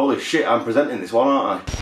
Holy shit, I'm presenting this one, aren't I?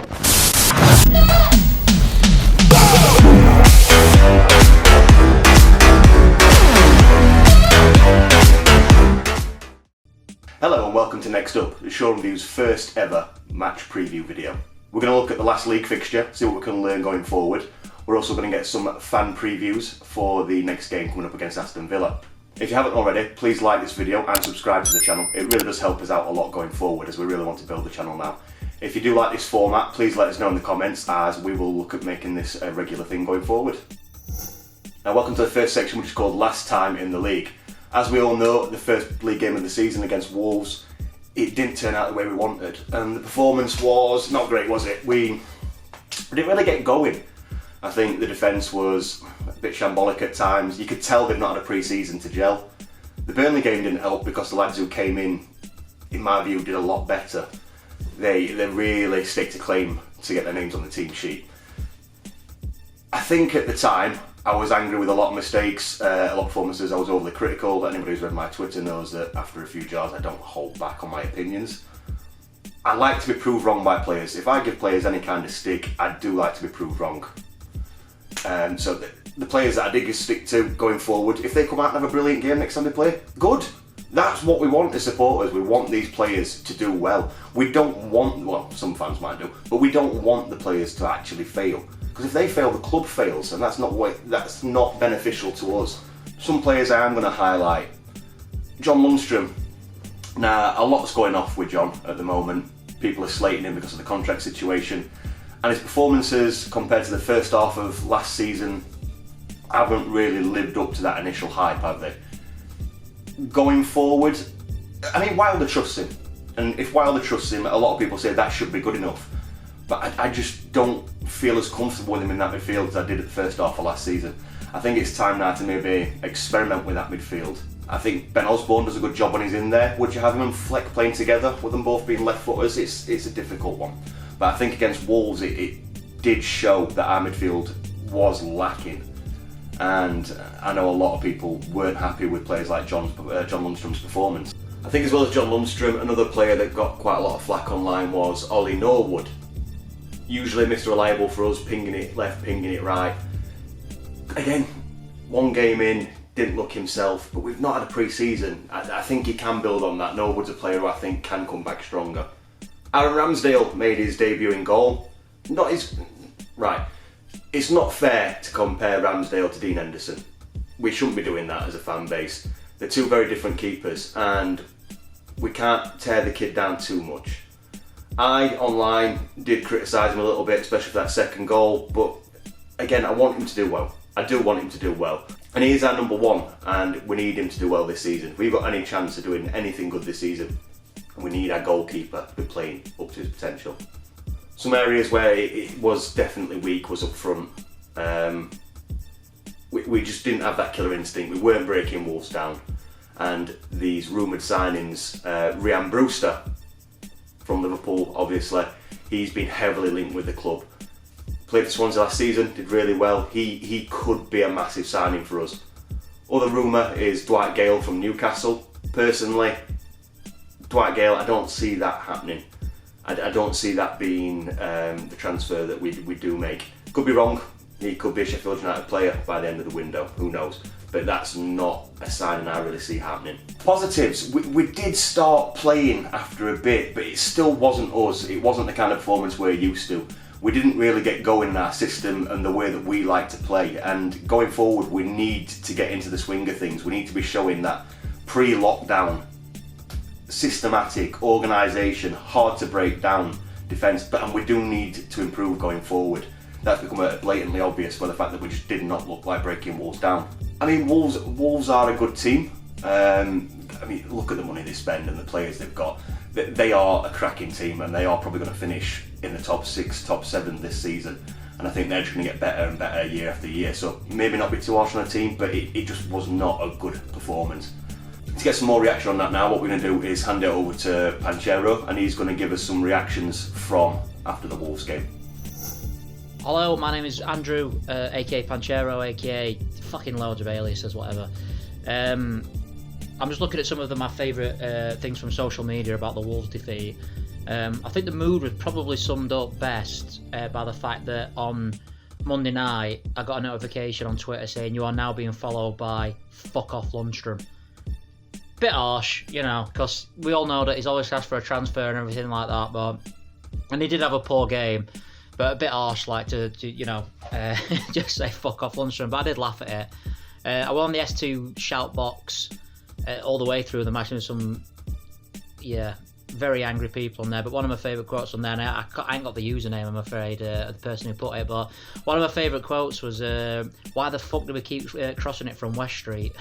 Hello and welcome to Next Up, the Shoreham View's first ever match preview video. We're going to look at the last league fixture, see what we can learn going forward. We're also going to get some fan previews for the next game coming up against Aston Villa. If you haven't already, please like this video and subscribe to the channel. It really does help us out a lot going forward, as we really want to build the channel now. If you do like this format, please let us know in the comments, as we will look at making this a regular thing going forward. Now, welcome to the first section, which is called Last Time in the League. As we all know, the first league game of the season against Wolves, it didn't turn out the way we wanted, and the performance was not great, was it? We didn't really get going. I think the defence was a bit shambolic at times. You could tell they've not had a pre-season to gel. The Burnley game didn't help because the lads who came in my view, did a lot better. They really stake to claim to get their names on the team sheet. I think at the time, I was angry with a lot of mistakes, a lot of performances. I was overly critical. Anybody who's read my Twitter knows that after a few jars, I don't hold back on my opinions. I like to be proved wrong by players. If I give players any kind of stick, I do like to be proved wrong. So the players that I did stick to going forward, if they come out and have a brilliant game next time they play, good. That's what we want as supporters. We want these players to do well. We don't want, well, some fans might do, but we don't want the players to actually fail. Because if they fail, the club fails, and that's not beneficial to us. Some players I am going to highlight. John Lundstrom. Now, a lot's going off with John at the moment. People are slating him because of the contract situation. And his performances compared to the first half of last season haven't really lived up to that initial hype, have they? Going forward, I mean, Wilder trusts him. And if Wilder trusts him, a lot of people say that should be good enough. But I just don't feel as comfortable with him in that midfield as I did at the first half of last season. I think it's time now to maybe experiment with that midfield. I think Ben Osborne does a good job when he's in there. Would you have him and Fleck playing together with them both being left footers? It's a difficult one. But I think against Wolves it did show that our midfield was lacking. And I know a lot of people weren't happy with players like John Lundstrom's performance. I think as well as John Lundstrom, another player that got quite a lot of flack online was Ollie Norwood. Usually Mr. Reliable for us, pinging it left, pinging it right. Again, one game in, didn't look himself, but we've not had a pre-season. I think he can build on that. Norwood's a player who I think can come back stronger. Aaron Ramsdale made his debut in goal. It's not fair to compare Ramsdale to Dean Henderson. We shouldn't be doing that as a fan base. They're two very different keepers, and we can't tear the kid down too much. I, online, did criticise him a little bit, especially for that second goal, but again, I want him to do well. I do want him to do well. And he is our number one, and we need him to do well this season. If we've got any chance of doing anything good this season, we need our goalkeeper to be playing up to his potential. Some areas where it was definitely weak was up front. We just didn't have that killer instinct. We weren't breaking Wolves down. And these rumoured signings, Ryan Brewster from Liverpool, obviously, he's been heavily linked with the club. Played for Swansea last season, did really well. He could be a massive signing for us. Other rumour is Dwight Gale from Newcastle. Personally, Dwight Gale, I don't see that happening. I don't see that being the transfer that we do make. Could be wrong. He could be a Sheffield United player by the end of the window. Who knows? But that's not a signing I really see happening. Positives. We did start playing after a bit, but it still wasn't us. It wasn't the kind of performance we're used to. We didn't really get going in our system and the way that we like to play. And going forward, we need to get into the swing of things. We need to be showing that pre-lockdown systematic organisation, hard to break down defence, and we do need to improve going forward. That's become blatantly obvious by the fact that we just did not look like breaking Wolves down. I mean, Wolves are a good team. I mean, look at the money they spend and the players they've got. They are a cracking team, and they are probably going to finish in the top 6, top 7 this season. And I think they're just going to get better and better year after year. So maybe not be too harsh on a team, but it just was not a good performance. To get some more reaction on that now, what we're going to do is hand it over to Panchero, and he's going to give us some reactions from after the Wolves game. Hello, my name is Andrew, aka Panchero, aka fucking loads of aliases, whatever. I'm just looking at some of my favourite things from social media about the Wolves defeat. I think the mood was probably summed up best by the fact that on Monday night I got a notification on Twitter saying you are now being followed by fuck off Lundstrom. Bit harsh, because we all know that he's always asked for a transfer and everything like that, and he did have a poor game, but a bit harsh to just say fuck off Lundstrom, but I did laugh at it. I was on the S2 shout box all the way through the match. There was some very angry people on there, but one of my favourite quotes on there, and I ain't got the username, I'm afraid, the person who put it, but one of my favourite quotes was, why the fuck do we keep crossing it from West Street?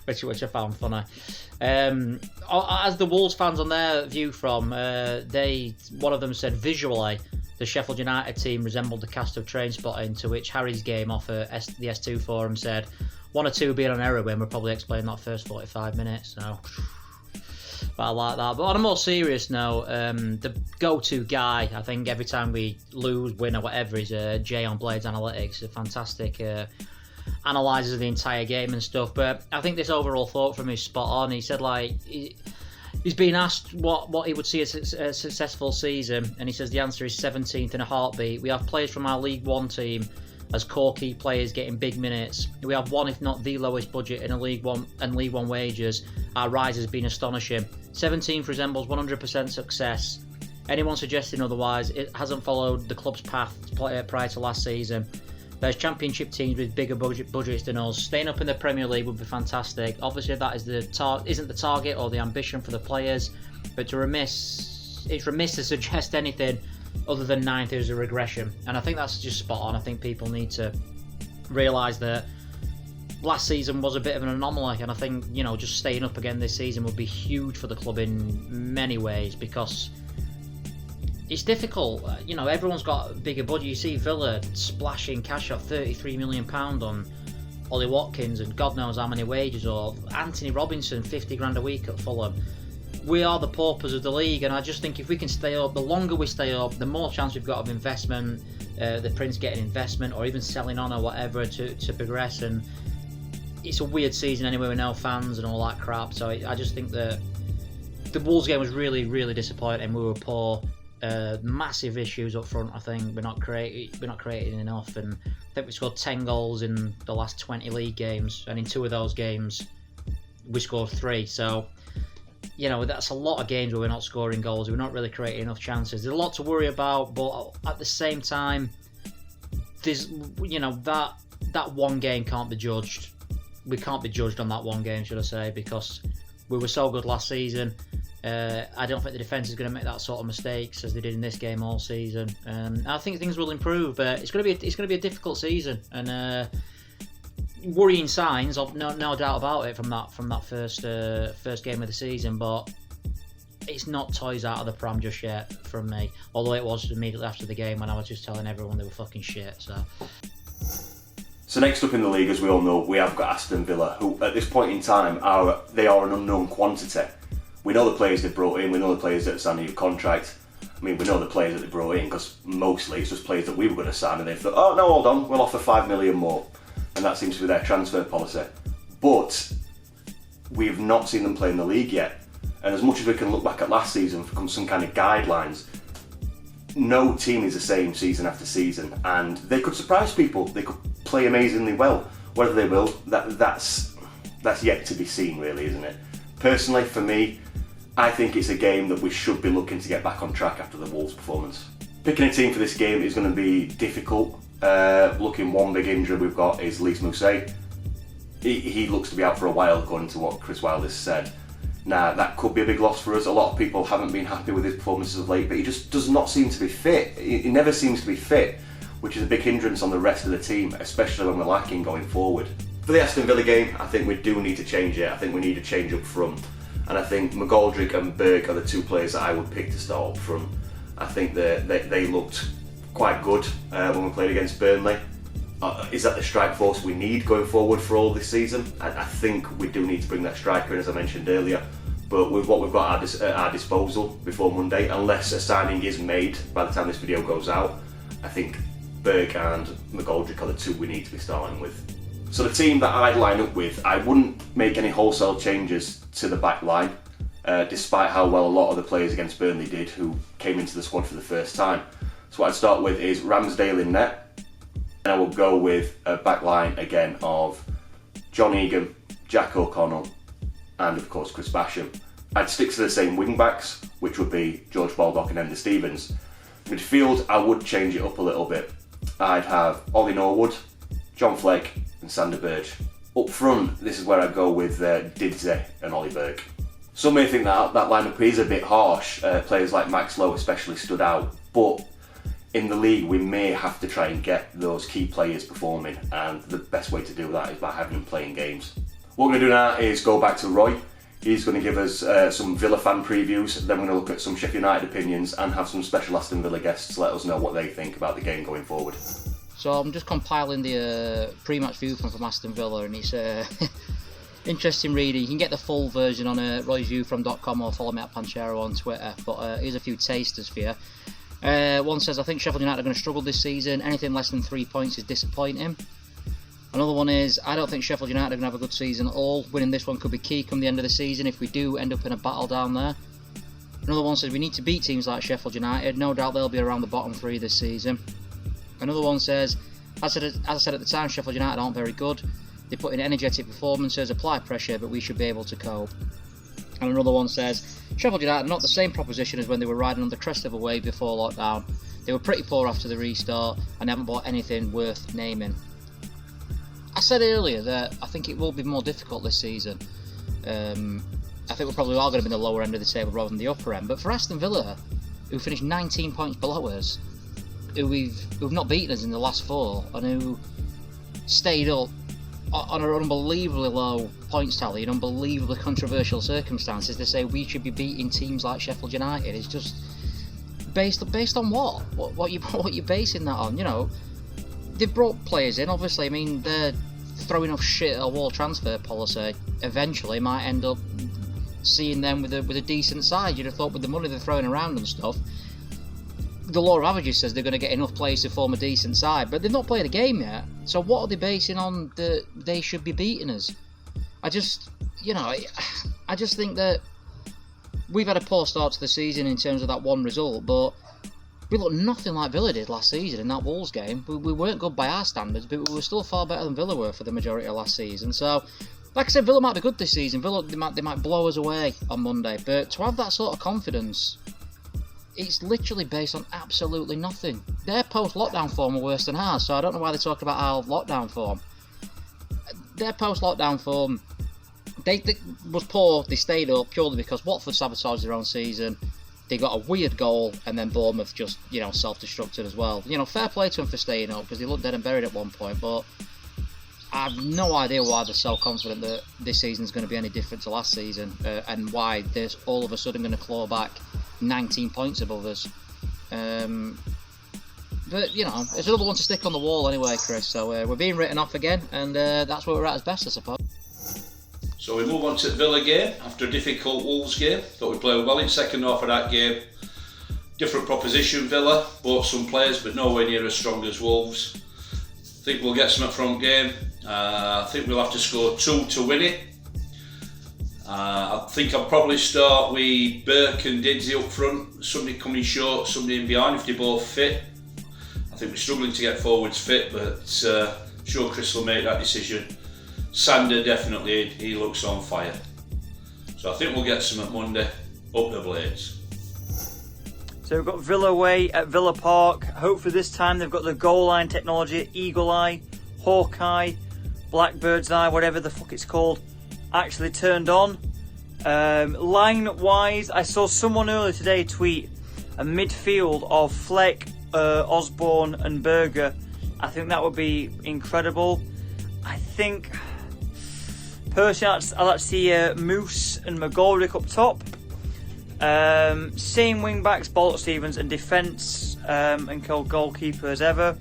which I found funny. As the Wolves fans on their view from, one of them said, visually, the Sheffield United team resembled the cast of Trainspotting, to which Harry's game off the S2 forum said, 1 or 2 being on heroin would probably explain that first 45 minutes, so... But I like that. But on a more serious note, the go-to guy, I think, every time we lose, win, or whatever, is Jay on Blades Analytics. A fantastic analyses the entire game and stuff. But I think this overall thought from him is spot on. He said, he's been asked what he would see as a successful season, and he says the answer is 17th in a heartbeat. We have players from our League One team as core key players getting big minutes. We have one, if not the lowest budget in a League One and League One wages. Our rise has been astonishing. 17th resembles 100% success. Anyone suggesting otherwise, it hasn't followed the club's path prior to last season. There's championship teams with bigger budgets than us. Staying up in the Premier League would be fantastic. Obviously, that is isn't the target or the ambition for the players, but it's remiss to suggest anything other than 9th is a regression, and I think that's just spot on. I think people need to realise that last season was a bit of an anomaly, and I think just staying up again this season would be huge for the club in many ways, because it's difficult. Everyone's got a bigger budget. You see Villa splashing cash out £33 million on Ollie Watkins and God knows how many wages, or Anthony Robinson 50 grand a week at Fulham. We are the paupers of the league, and I just think if we can stay up, the longer we stay up, the more chance we've got of investment, the Prince getting investment, or even selling on or whatever to progress. And it's a weird season anyway with no fans and all that crap. So I just think that the Wolves game was really, really disappointing. We were poor, massive issues up front. I think we're not creating enough, and I think we scored 10 goals in the last 20 league games, and in 2 of those games we scored 3. So. That's a lot of games where we're not scoring goals. We're not really creating enough chances. There's a lot to worry about, but at the same time, there's that one game can't be judged. We can't be judged on that one game, should I say, because we were so good last season. I don't think the defence is going to make that sort of mistakes as they did in this game all season. I think things will improve, but it's going to be a difficult season, and. Worrying signs, of no doubt about it, from that first game of the season, but it's not toys out of the pram just yet from me. Although it was immediately after the game when I was just telling everyone they were fucking shit. So next up in the league, as we all know, we have got Aston Villa, who at this point in time are an unknown quantity. We know the players they brought in, we know the players that are signing a contract. I mean, we know the players that they brought in because mostly it's just players that we were going to sign, and they thought, oh no, hold on, we'll offer 5 million more. And that seems to be their transfer policy. But we've not seen them play in the league yet. And as much as we can look back at last season for some kind of guidelines, no team is the same season after season, and they could surprise people. They could play amazingly well. Whether they will, that's yet to be seen, really, isn't it? Personally, for me, I think it's a game that we should be looking to get back on track after the Wolves performance. Picking a team for this game is going to be difficult. Looking, one big injury we've got is Lys Mousset. He looks to be out for a while, according to what Chris Wilder has said. Now, that could be a big loss for us. A lot of people haven't been happy with his performances of late, but he just does not seem to be fit. He never seems to be fit, which is a big hindrance on the rest of the team, especially when we're lacking going forward. For the Aston Villa game, I think we do need to change it. I think we need a change up front. And I think McGoldrick and Berg are the 2 players that I would pick to start up front. I think they looked quite good when we played against Burnley. Is that the strike force we need going forward for all this season? I think we do need to bring that striker in, as I mentioned earlier. But with what we've got at our disposal before Monday, unless a signing is made by the time this video goes out, I think Berg and McGoldrick are the 2 we need to be starting with. So the team that I'd line up with, I wouldn't make any wholesale changes to the back line. despite how well a lot of the players against Burnley did who came into the squad for the first time. So what I'd start with is Ramsdale in net, and I will go with a back line again of John Egan, Jack O'Connell, and of course Chris Basham. I'd stick to the same wing backs, which would be George Baldock and Enda Stevens. Midfield, I would change it up a little bit. I'd have Ollie Norwood, John Flake and Sander Berge. Up front, this is where I go with Didze and Ollie Berg. Some may think that lineup is a bit harsh. Players like Max Lowe especially stood out, but in the league we may have to try and get those key players performing, and the best way to do that is by having them playing games. What we're going to do now is go back to Roy. He's going to give us some Villa fan previews, then we're going to look at some Sheffield United opinions and have some special Aston Villa guests let us know what they think about the game going forward. So I'm just compiling the pre-match view from Aston Villa, and it's interesting reading. You can get the full version on roysviewfrom.com or follow me at Panchero on Twitter, but here's a few tasters for you. One says, I think Sheffield United are going to struggle this season. Anything less than 3 points is disappointing. Another one is, I don't think Sheffield United are going to have a good season at all. Winning this one could be key come the end of the season if we do end up in a battle down there. Another one says, we need to beat teams like Sheffield United. No doubt they'll be around the bottom three this season. Another one says, as I said at the time, Sheffield United aren't very good. They put in energetic performances, apply pressure, but we should be able to cope. And another one says, Sheffield United are not the same proposition as when they were riding on the crest of a wave before lockdown. They were pretty poor after the restart and they haven't bought anything worth naming. I said earlier that I think it will be more difficult this season. I think we probably are going to be in the lower end of the table rather than the upper end. But for Aston Villa, who finished 19 points below us, who've not beaten us in the last four, and who stayed up on an unbelievably low points tally in unbelievably controversial circumstances, to say we should be beating teams like Sheffield United is just based on what? What you basing that on? You know, they've brought players in. Obviously, I mean they're throwing off shit at a wall transfer policy. Eventually, might end up seeing them with a decent side. You'd have thought with the money they're throwing around and stuff, the law of averages says they're going to get enough players to form a decent side, but they've not played a game yet. So what are they basing on that they should be beating us? I just think that we've had a poor start to the season in terms of that one result, but we look nothing like Villa did last season in that Wolves game. We weren't good by our standards, but we were still far better than Villa were for the majority of last season. So, like I said, Villa might be good this season. Villa, they might blow us away on Monday, but to have that sort of confidence, it's literally based on absolutely nothing. Their post-lockdown form are worse than ours, so I don't know why they talk about our lockdown form. Their post-lockdown form, they was poor. They stayed up purely because Watford sabotaged their own season. They got a weird goal, and then Bournemouth just, self-destructed as well. Fair play to them for staying up, because they looked dead and buried at one point, but I have no idea why they're so confident that this season's going to be any different to last season, and why they're all of a sudden going to claw back 19 points above us. But, it's another one to stick on the wall anyway, Chris, so we're being written off again, and that's where we're at as best, I suppose. So we move on to the Villa game after a difficult Wolves game. Thought we played well in second half of that game. Different proposition, Villa, bought some players but nowhere near as strong as Wolves. I think we'll get some at front game. I think we'll have to score 2 to win it. I think I'll probably start with Burke and Didzy up front. Somebody coming short, somebody in behind if they're both fit. I think we're struggling to get forwards fit, but sure Chris will make that decision. Sander definitely, he looks on fire. So I think we'll get some at Monday. Up the Blades. So we've got Villa away at Villa Park. Hopefully this time they've got the goal line technology, Eagle Eye, Hawkeye, Blackbird's Eye, whatever the fuck it's called, actually turned on. Line wise, I saw someone earlier today tweet a midfield of Fleck, Osborne and Berger. I think that would be incredible. I think personally I'd like to see Moose and McGoldrick up top. Same wing backs, Baldock, Stevens, and defence and goalkeeper as ever.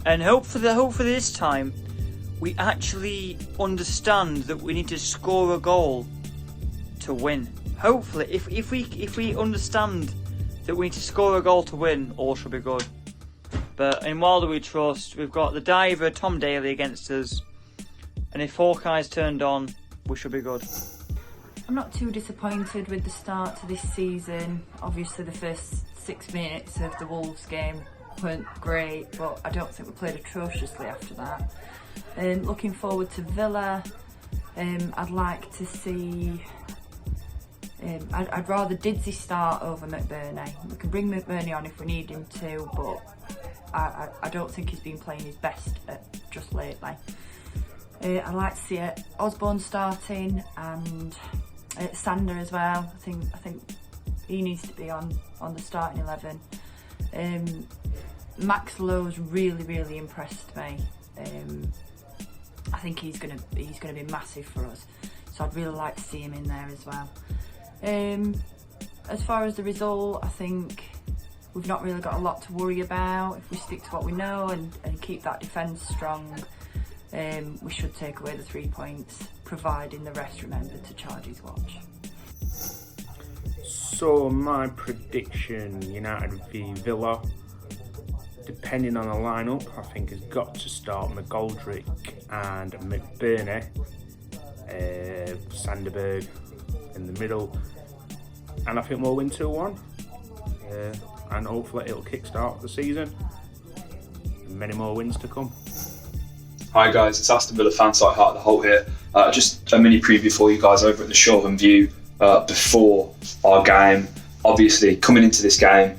And hopefully this time we actually understand that we need to score a goal to win. Hopefully, if we understand that we need to score a goal to win, all should be good. But in Wilder we trust. We've got the diver Tom Daly against us, and if Hawkeye's turned on, we should be good. not too disappointed with the start to this season. Obviously the first 6 minutes of the Wolves game weren't great, but I don't think we played atrociously after that. Looking forward to Villa, I'd like to see... I'd rather Didsey start over McBurney. We can bring McBurney on if we need him to, but I don't think he's been playing his best just lately. I'd like to see Osborne starting and Sander as well. I think he needs to be on the starting 11. Max Lowe's really impressed me. I think he's gonna be massive for us, so I'd really like to see him in there as well. As far as the result, I think we've not really got a lot to worry about. If we stick to what we know and keep that defence strong, we should take away the 3 points, providing the rest remember to charge his watch. So my prediction, United v Villa, depending on the lineup, I think has got to start McGoldrick and McBurney, Sanderberg in the middle, and I think we'll win 2-1, and hopefully it'll kickstart the season. Many more wins to come. Hi guys, it's Aston Villa fan site Heart of the Holte here. Just a mini preview for you guys over at the Shoreham View before our game. Obviously, coming into this game,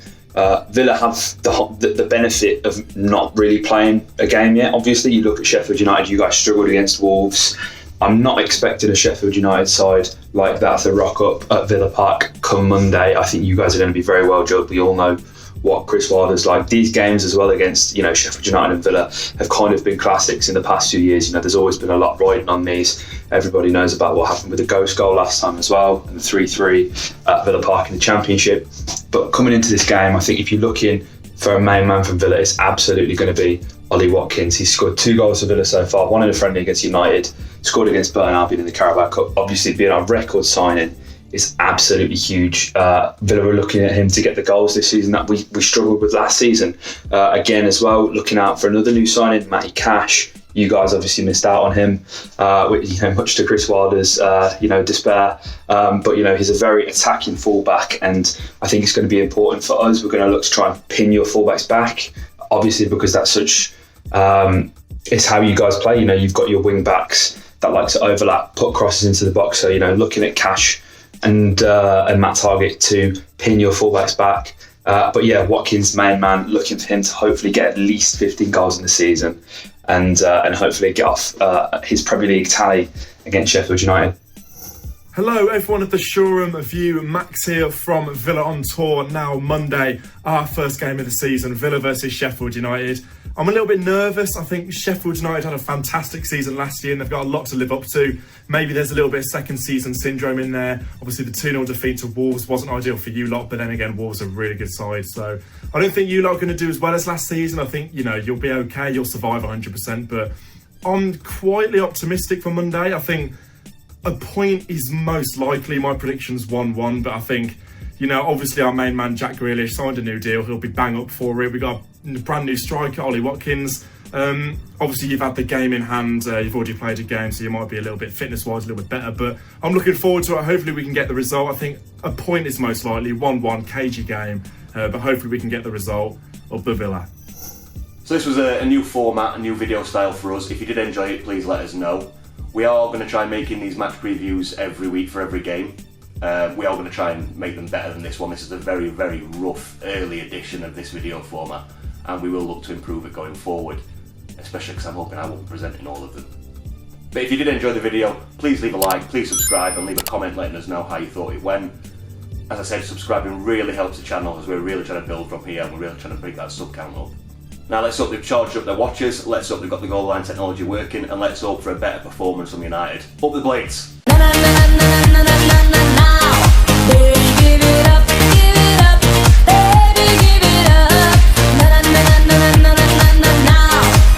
Villa have the benefit of not really playing a game yet. Obviously, you look at Sheffield United, you guys struggled against Wolves. I'm not expecting a Sheffield United side like that to rock up at Villa Park come Monday. I think you guys are going to be very well judged. We all know what Chris Wilder's like. These games as well against Sheffield United and Villa have kind of been classics in the past few years. There's always been a lot riding on these. Everybody knows about what happened with the ghost goal last time as well, and the 3-3 at Villa Park in the Championship. But coming into this game, I think if you're looking for a main man from Villa, it's absolutely going to be Ollie Watkins. He's scored 2 goals for Villa so far, one in a friendly against United, scored against Burton Albion in the Carabao Cup. Obviously being our record signing is absolutely huge. Villa were looking at him to get the goals this season that we struggled with last season. Again as well, looking out for another new signing, Matty Cash. You guys obviously missed out on him, much to Chris Wilder's despair. But he's a very attacking fullback, and I think it's going to be important for us. We're going to look to try and pin your fullbacks back, obviously because that's such it's how you guys play. You've got your wing backs that like to overlap, put crosses into the box. So looking at Cash and Matt Target to pin your fullbacks back. But yeah, Watkins, main man, looking for him to hopefully get at least 15 goals in the season, and hopefully get off his Premier League tally against Sheffield United. Hello everyone at the Shoreham View, Max here from Villa on Tour. Now Monday, our first game of the season, Villa versus Sheffield United. I'm a little bit nervous. I think Sheffield United had a fantastic season last year and they've got a lot to live up to. Maybe there's a little bit of second season syndrome in there. Obviously the 2-0 defeat to Wolves wasn't ideal for you lot, but then again, Wolves are a really good side. So I don't think you lot are going to do as well as last season. I think, you'll be okay, you'll survive 100%, but I'm quietly optimistic for Monday. I think a point is most likely. My prediction's 1-1, but I think, obviously our main man, Jack Grealish, signed a new deal. He'll be bang up for it. We got a brand new striker, Ollie Watkins. Obviously you've had the game in hand. You've already played a game, so you might be a little bit fitness-wise, a little bit better, but I'm looking forward to it. Hopefully we can get the result. I think a point is most likely, 1-1, cagey game, but hopefully we can get the result of the Villa. So this was a new format, a new video style for us. If you did enjoy it, please let us know. We are going to try making these match previews every week for every game. We are going to try and make them better than this one. This is a very, very rough early edition of this video format, and we will look to improve it going forward, especially because I'm hoping I won't be presenting all of them. But if you did enjoy the video, please leave a like, please subscribe, and leave a comment letting us know how you thought it went. As I said, subscribing really helps the channel as we're really trying to build from here and we're really trying to bring that sub count up. Now let's hope they've charged up their watches, let's hope they've got the goal line technology working, and let's hope for a better performance from United. Up the Blades!